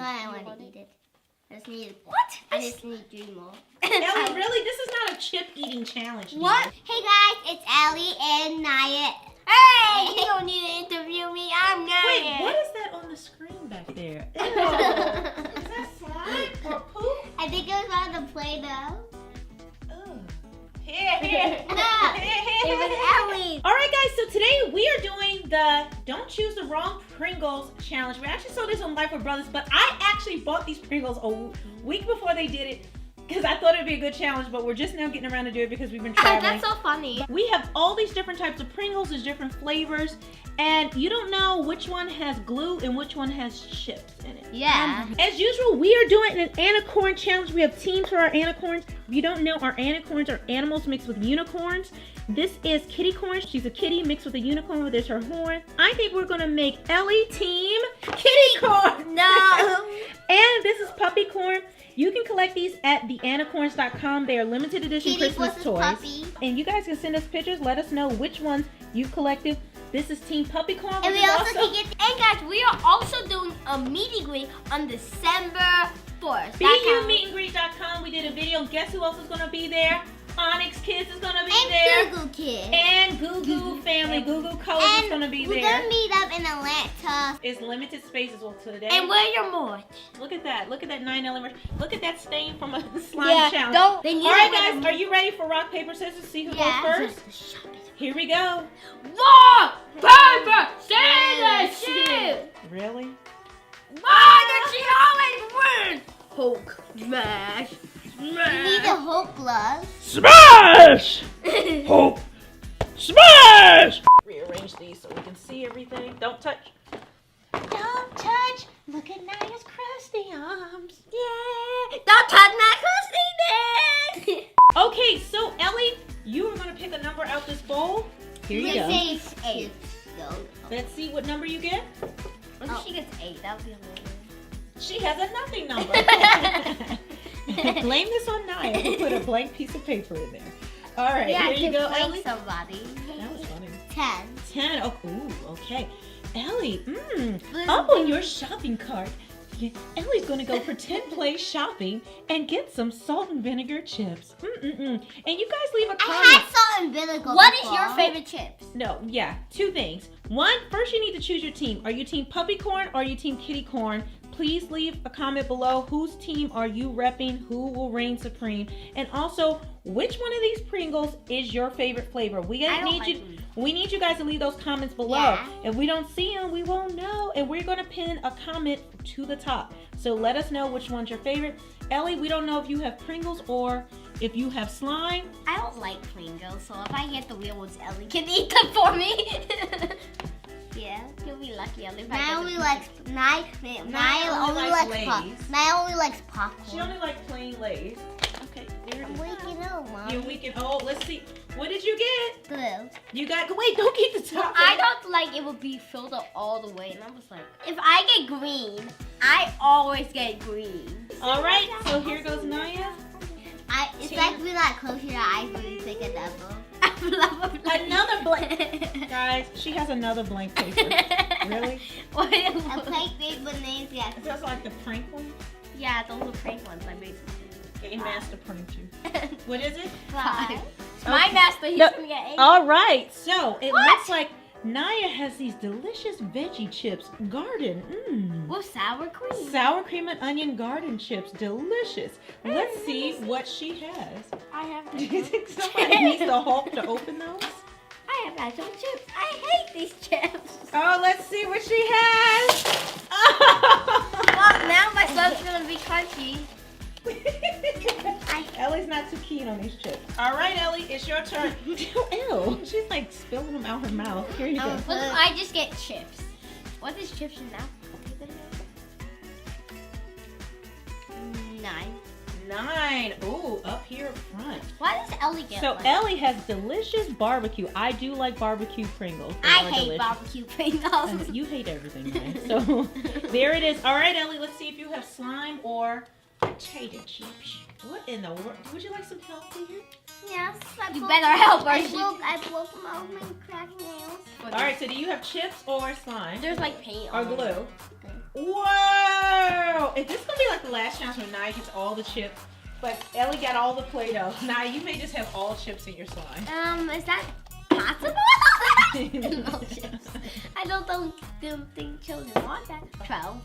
No, I want to eat it. I just need What? I just need 3 more. Ellie, really? This is not a chip eating challenge. What? Dear. Hey guys, it's Allie and Naya. Hey, you don't need to interview me. I'm Naya. Wait, what is that on the screen back there? Ew. Is that slime or poop? I think it was on the Play-Doh. Ugh. Here. It was Allie. All right, guys. So today we are doing the Don't Choose the Wrong Pringles challenge. We actually saw this on Life with Brothers, but I actually bought these Pringles a week before they did it because I thought it'd be a good challenge, but we're just now getting around to do it because we've been traveling. That's so funny. We have all these different types of Pringles. There's different flavors, and you don't know which one has glue and which one has chips in it. Yeah. As usual, we are doing an anicorn challenge. We have teams for our anicorns. If you don't know, our anicorns are animals mixed with unicorns. This is kitty corn. She's a kitty mixed with a unicorn. There's her horn. I think we're gonna make Ellie team kitty corn. No. And this is puppy corn. You can collect these at theanicorns.com. They are limited edition Kitty Christmas versus toys. puppy. And you guys can send us pictures. Let us know which ones you've collected. This is Team Puppy Corn. And we also can get. And guys, we are also doing a meet and greet on December 4th. BUmeetandgreet.com. We did a video. Guess who else is going to be there? Onyx Kids is going to be there. And Goo Goo Kid. And Goo Goo Family. Goo Goo Colors is going to be we're there. gonna meet up in Atlanta. It's limited spaces well today. And wear your merch. Look at that. Look at that 9 element. Look at that stain from a slime challenge. Don't. All right, guys. Are you ready for rock, paper, scissors? See who goes first? Here we go. Rock, paper, scissors, shoot. Really? Why does she always win? Hulk smash. We need the Hulk gloves. Smash! Hope. Smash! Rearrange these so we can see everything. Don't touch. Don't touch. Look at Naya's crusty arms. Yeah. Don't touch my crustiness. Okay, so Ellie, you are going to pick a number out this bowl. Here you go. Let's say 8. Let's see what number you get. What if she gets 8? That would be amazing. She has a nothing number. Blame this on Naya who put a blank piece of paper in there. All right, here you go, Ellie. Somebody. That was funny. 10. 10. Oh, ooh, okay. Ellie, up on your shopping cart. Ellie's going to go pretend play shopping and get some salt and vinegar chips. And you guys leave a comment. I had salt and vinegar. What is your favorite chips? No, yeah, 2 things. One, first you need to choose your team. Are you team puppy corn or are you team kitty corn? Please leave a comment below. Whose team are you repping? Who will reign supreme? And also, which one of these Pringles is your favorite flavor? We need you guys to leave those comments below. Yeah. If we don't see them, we won't know. And we're gonna pin a comment to the top. So let us know which one's your favorite. Ellie, we don't know if you have Pringles or if you have slime. I don't like Pringles, so if I get the real ones, Ellie can eat them for me. Yeah, you'll be lucky, Ellie. Naya only likes popcorn. She only likes plain Lay's. Okay, there it is. Waking up, Mom. You're weak. Oh, let's see. What did you get? Blue. You got. Wait, don't keep the top. I thought like it would be filled up all the way, and I was like, if I get green, I always get green. All right, so here goes Naya. It's like we're not close here. I really think a double. Another blank. Guys, she has another blank paper. Really? What? A blank paper names, yes. Is that like the prank one? Yeah, those are prank ones. I made. A master pranked you. What is it? 5. My master, he's gonna get 8. All right, so it looks like Naya has these delicious veggie chips. Garden. With sour cream. Sour cream and onion garden chips. Delicious. Let's see what she has. I have. Do you think somebody needs the Hulk to open those? I have actual chips. I hate these chips. Oh, let's see what she has. Well, now my stuff's gonna be crunchy. Ellie's not too keen on these chips. All right, Ellie, it's your turn. Ew, she's like spilling them out her mouth. Here you go. What if I just get chips? What is chips in now? 9. 9. Ooh, up here front. Why does Ellie get So one? Ellie has delicious barbecue. I do like barbecue Pringles. They I are hate delicious. barbecue Pringles. I know, you hate everything, right? So there it is. All right, Ellie, let's see if you have slime or potato chips. What in the world? Would you like some help here? Yes. You better help her. I broke my cracked nails. All right, so do you have chips or slime? There's like paint Or on glue? Whoa! this is gonna be like the last chance when Nia gets all the chips, but Ellie got all the Play-Doh. Nia, you may just have all chips in your slime. Is that possible? No chips. I don't think children want that. 12.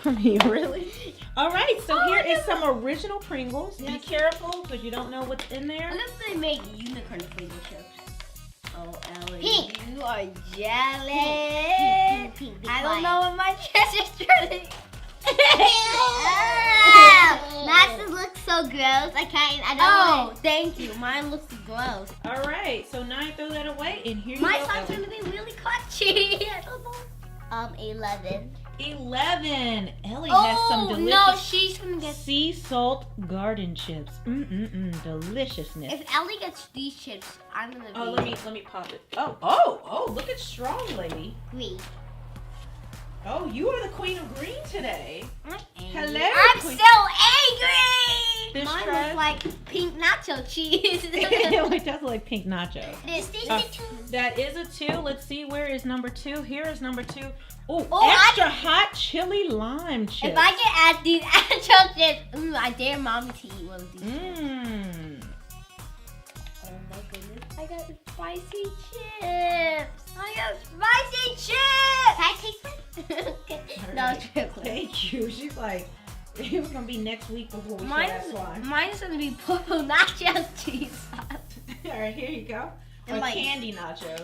I mean, really? All right, so here is some original Pringles. Be careful because you don't know what's in there. What if they make unicorn flavor chips? Oh, Ellie, Pink. you are jealous. Pink. I don't know what my treasure's turning. Max's looks so gross. I don't Oh, thank you. Mine looks gross. All right, so now you throw that away, and here you My go. slime's Ellie. gonna be really crunchy. I don't know. 11. 11. Ellie has some delicious no, she's gonna get. sea salt garden chips. Deliciousness. If Ellie gets these chips, I'm gonna be. Oh, let me pop it. Oh, look at strong lady. Green. Oh, you are the queen of green today. Hello, I'm queen. so angry. This Mine tries- looks like pink nacho cheese. It does look like pink nacho. This is Uh, the 2. That is a 2. Let's see, where is number 2? Here is number 2. Oh, Oh, extra hot chili lime chips. If I can add these nacho chips, I dare mommy to eat one of these. Oh my goodness, I got spicy chips. I got spicy chips. Can I taste it? No, Alright. triple. Thank you. She's like, it was gonna be next week before we share that slime. Mine's gonna be purple nacho cheese sauce. All right, here you go. And Or like- candy nachos.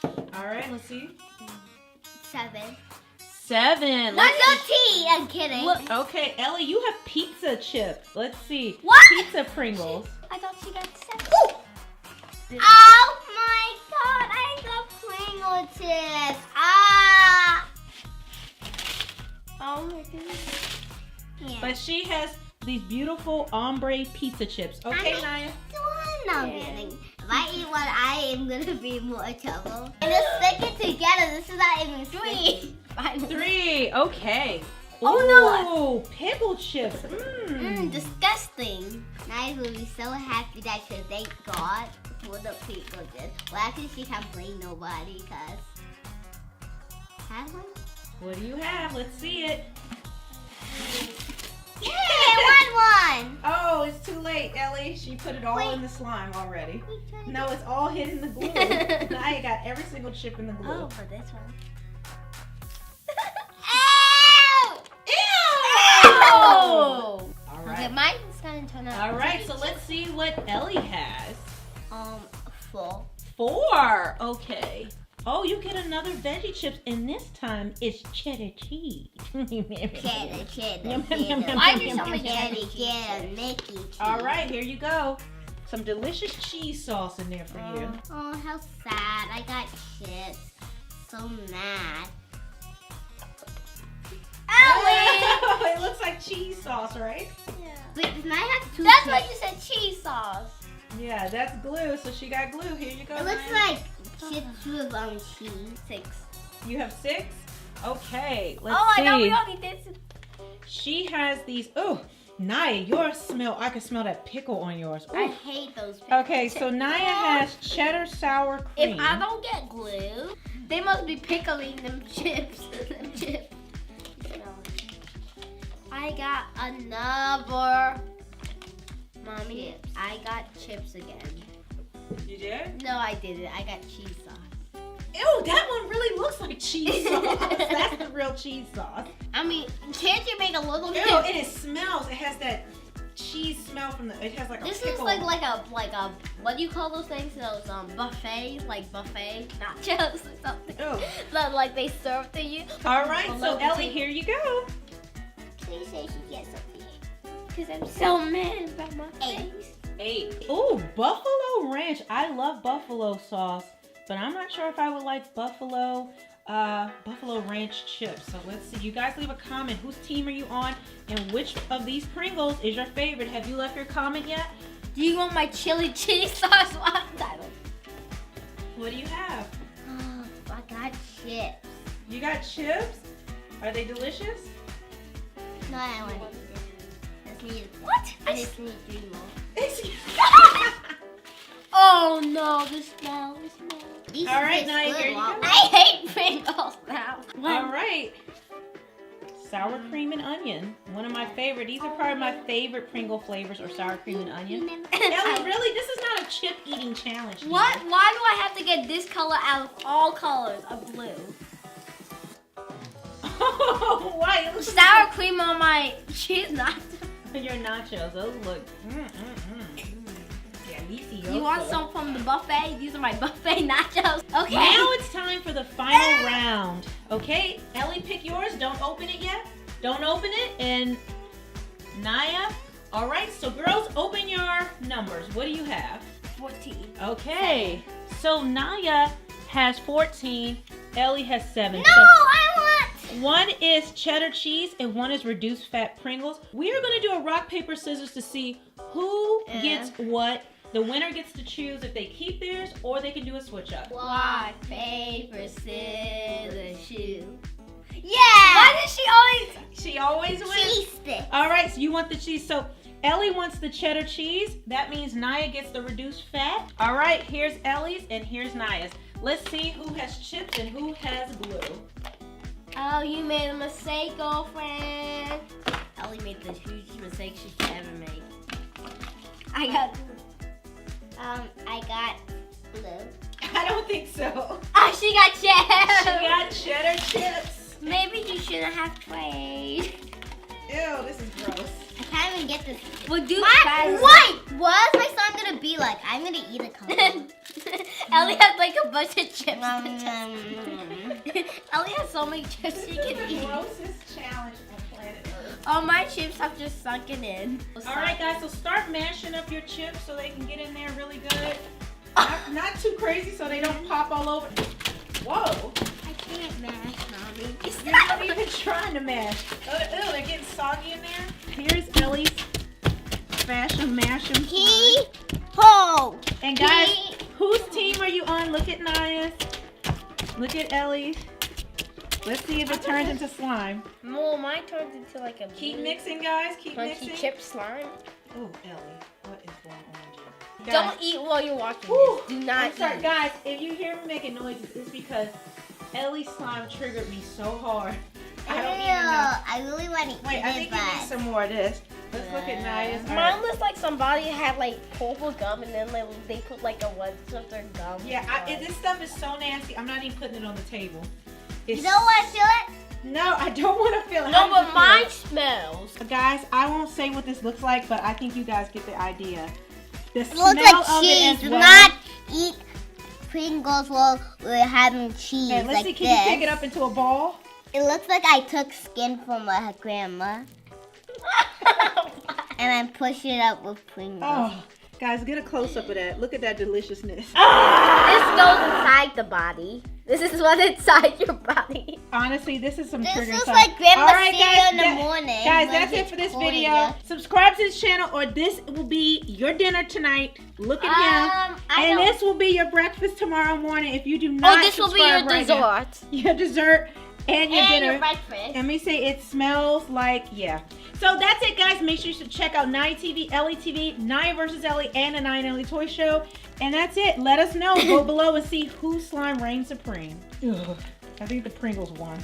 All right, let's see. 7. 7. Nacho tea. I'm kidding. Look. Okay, Ellie, you have pizza chip. Let's see. What? Pizza Pringles. I thought she got 7. Oh my god, I got Pringle chips. Ah! Oh my goodness. Yeah. But she has these beautiful ombre pizza chips. Okay, I Naya? No, Yeah. kidding. If I eat one, I am gonna be more trouble. And just stick it together. This is not even 3. 3. Okay. Oh, no! Pickle chips. Disgusting. Naya will be so happy that she thank God for the Pringle chips. Well, actually, she can't blame nobody because. Have one? What do you have? Let's see it. Yay, I won one! Oh, it's too late, Ellie. She put it all Wait. in the slime already. No, it's all hidden in the glue. Naya got every single chip in the glue. Oh, for this one. Ow! Oh! All Okay, right. mine's gonna turn out. All right, so let's see what Ellie has. 4. 4. Okay. Oh, you get another veggie chips, and this time it's cheddar cheese. Cheddar, cheddar, Yum, yum, yum, cheddar. Why do so many Cheddar, cheddar cheddar, Mickey cheese. All right, here you go. Some delicious cheese sauce in there for you. Oh, how sad. I got chips. So mad. Ellie! It looks like cheese sauce, right? Wait, does mine have 2 That's chips? why you said cheese sauce. Yeah, that's glue, so she got glue. Here you go. It looks Naya. like chips with cheese. 6. You have 6? Okay, let's Oh, see. I know we only did. She has these. Oh, Naya, your smell. I can smell that pickle on yours. I Ooh. hate those. pickles. Okay, so Naya has cheddar sour cream. If I don't get glue, they must be pickling them chips. Them chips. I got another. Mommy, Chips. I got chips again. You did? No, I didn't. I got cheese sauce. Ew, that one really looks like cheese sauce. That's the real cheese sauce. I mean, can't you make a little Ew, bit? and it smells. It has that cheese smell from the. It has like a This pickle. is like a what do you call those things? Those buffets, like buffet nachos or something. Ew. That like they serve to you. All right, so Below the Ellie, table. here you go. Please say she gets something. Cause I'm so mad about my 8. face. 8. Ooh, buffalo ranch. I love buffalo sauce, but I'm not sure if I would like buffalo ranch chips. So let's see. You guys leave a comment. Whose team are you on, and which of these Pringles is your favorite? Have you left your comment yet? Do you want my chili cheese sauce one? What do you have? Oh, I got chips. You got chips? Are they delicious? No, I want it. Just need, What? I just need 3 more. Oh no, the smell, the smell. These All right, taste Naya, good, here you Mom. go. I hate Pringles now. All right. Sour cream and onion. One of my favorite. These are probably my favorite Pringle flavors or sour cream and onion. Ellie, really? This is not a chip eating challenge. What? Why do I have to get this color out of all colors of blue? Oh, why? Sour cream on my cheese nachos. Your nachos. Those look. Delicioso. You want some from the buffet? These are my buffet nachos. Okay. Now it's time for the final round. Okay, Ellie, pick yours. Don't open it yet. Don't open it. And Naya. All right, so girls, open your numbers. What do you have? 14. Okay, so Naya has 14. Ellie has 7. No, I want. One is cheddar cheese and one is reduced fat Pringles. We are going to do a rock, paper, scissors to see who gets what. The winner gets to choose if they keep theirs or they can do a switch up. Rock, paper, scissors, shoe. Yeah. Why does She always wins? Cheese stick. All right, so you want the cheese. So Ellie wants the cheddar cheese. That means Naya gets the reduced fat. All right, here's Ellie's and here's Naya's. Let's see who has chips and who has glue. Oh, you made a mistake, girlfriend. Ellie made the hugest mistake she could ever make. I got blue. I don't think so. Oh, she got chips. She got cheddar chips. Maybe you shouldn't have played. Ew, this is gross. I can't even get this. We'll do What was my song gonna be like? I'm gonna eat a couple. Ellie has like a bunch of chips. Mm. Ellie has so many chips she This can is the eat. grossest challenge on planet Earth. All my chips have just sunken in. All right, guys, so start mashing up your chips so they can get in there really good. Not too crazy so they don't pop all over. Whoa. I can't mash, mommy. You're not even trying to mash. Oh, ew, they're getting soggy in there. Here's Ellie's mash 'em. Ho! And guys, whose team are you on? Look at Naya's. Look at Ellie's. Let's see if it turns into slime. Well, mine turns into like a Keep mixing, guys. Keep crunchy mixing. chip slime. Oh, Ellie, what is going on with you? Don't eat while you're watching Whew. this. Do not I'm sorry, eat. guys. If you hear me making noises, it's because Ellie's slime triggered me so hard. I don't even know. I really want to eat Wait, I think you need some more of this. Let's look at Naya's. All right. Mine looks like somebody had like purple gum and then they put like a one something gum. Yeah, this stuff is so nasty. I'm not even putting it on the table. You don't want to feel it? No, I don't want to feel it. No, How does but it mine feel? smells. Guys, I won't say what this looks like, but I think you guys get the idea. The It smell looks like of cheese. it as Do well. not eat Pringles while we're having cheese Okay, let's like see. Can this. you pick it up into a ball? It looks like I took skin from my grandma and I pushed it up with Pringles. Oh, guys, get a close up of that. Look at that deliciousness. This goes inside the body. This is what's inside your body. Honestly, this is some This trigger is stuff. like grandma's All right, cereal guys, in the morning. Guys, when that's it it's for this cold, video. yeah. Subscribe to this channel or this will be your dinner tonight. Look at him. And this will be your breakfast tomorrow morning if you do not this will be your subscribe right now. dessert. Your dessert and your dinner. your breakfast. Let me say it smells like, yeah. So that's it, guys. Make sure you check out Naya TV, Ellie TV, Naya vs. Ellie, and the Naya and Ellie Toy Show. And that's it. Let us know. Go below and see who slime reigns supreme. Ugh, I think the Pringles won.